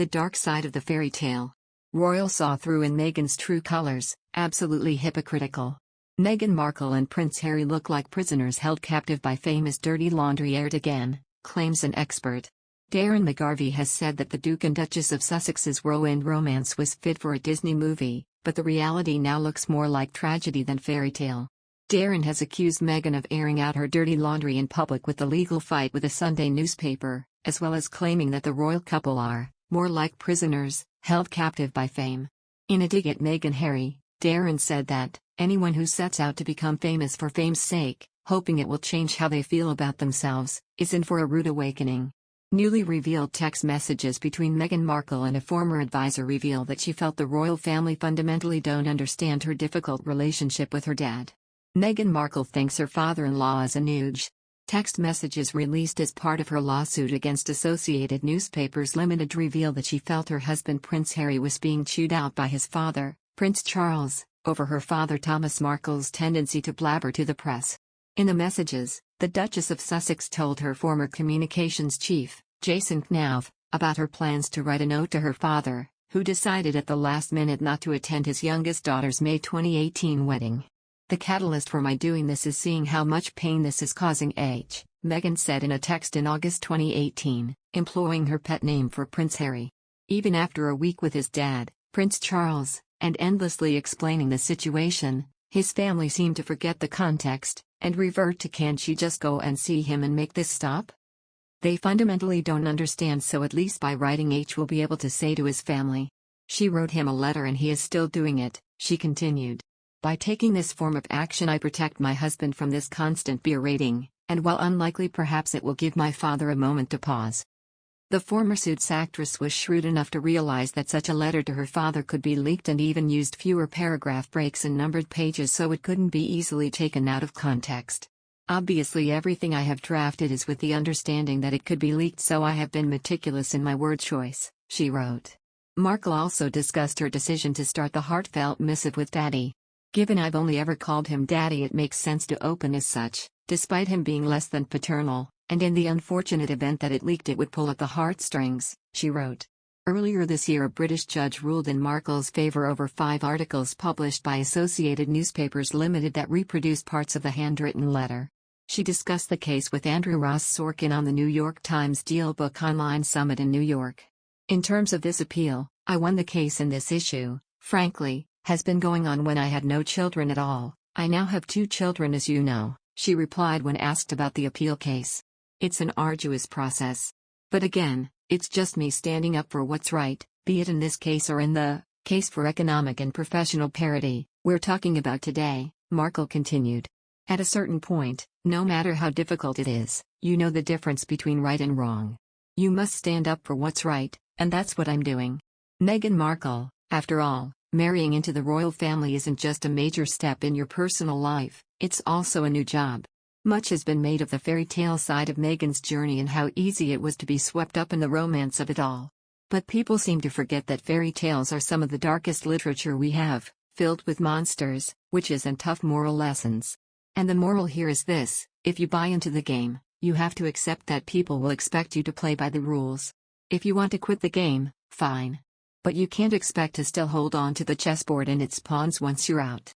The dark side of the fairy tale. Royal saw through in Meghan's true colors, absolutely hypocritical. Meghan Markle and Prince Harry look like prisoners held captive by famous dirty laundry aired again, claims an expert. Darren McGarvey has said that the Duke and Duchess of Sussex's whirlwind romance was fit for a Disney movie, but the reality now looks more like tragedy than fairy tale. Darren has accused Meghan of airing out her dirty laundry in public with the legal fight with a Sunday newspaper, as well as claiming that the royal couple are, more like prisoners, held captive by fame. In a dig at Meghan and Harry, Darren said that, anyone who sets out to become famous for fame's sake, hoping it will change how they feel about themselves, is in for a rude awakening. Newly revealed text messages between Meghan Markle and a former advisor reveal that she felt the royal family fundamentally don't understand her difficult relationship with her dad. Meghan Markle thinks her father-in-law is a nooge. Text messages released as part of her lawsuit against Associated Newspapers Limited reveal that she felt her husband Prince Harry was being chewed out by his father, Prince Charles, over her father Thomas Markle's tendency to blabber to the press. In the messages, the Duchess of Sussex told her former communications chief, Jason Knauff, about her plans to write a note to her father, who decided at the last minute not to attend his youngest daughter's May 2018 wedding. The catalyst for my doing this is seeing how much pain this is causing Meghan said in a text in August 2018, employing her pet name for Prince Harry. Even after a week with his dad, Prince Charles, and endlessly explaining the situation, his family seemed to forget the context, and revert to "can't she just go and see him and make this stop?" They fundamentally don't understand, so at least by writing H will be able to say to his family. She wrote him a letter and he is still doing it, she continued. By taking this form of action I protect my husband from this constant berating, and while unlikely perhaps it will give my father a moment to pause. The former Suits actress was shrewd enough to realize that such a letter to her father could be leaked and even used fewer paragraph breaks and numbered pages so it couldn't be easily taken out of context. Obviously everything I have drafted is with the understanding that it could be leaked, so I have been meticulous in my word choice, she wrote. Markle also discussed her decision to start the heartfelt missive with Daddy. Given I've only ever called him Daddy, it makes sense to open as such, despite him being less than paternal, and in the unfortunate event that it leaked it would pull at the heartstrings, she wrote. Earlier this year a British judge ruled in Markle's favour over 5 articles published by Associated Newspapers Limited that reproduced parts of the handwritten letter. She discussed the case with Andrew Ross Sorkin on the New York Times DealBook Online Summit in New York. In terms of this appeal, I won the case, and this issue, frankly, has been going on when I had no children at all. I now have 2 children, as you know, she replied when asked about the appeal case. It's an arduous process. But again, it's just me standing up for what's right, be it in this case or in the case for economic and professional parity we're talking about today, Markle continued. At a certain point, no matter how difficult it is, you know the difference between right and wrong. You must stand up for what's right, and that's what I'm doing. Meghan Markle, after all, marrying into the royal family isn't just a major step in your personal life, it's also a new job. Much has been made of the fairy tale side of Meghan's journey and how easy it was to be swept up in the romance of it all. But people seem to forget that fairy tales are some of the darkest literature we have, filled with monsters, witches and tough moral lessons. And the moral here is this: if you buy into the game, you have to accept that people will expect you to play by the rules. If you want to quit the game, fine. But you can't expect to still hold on to the chessboard and its pawns once you're out.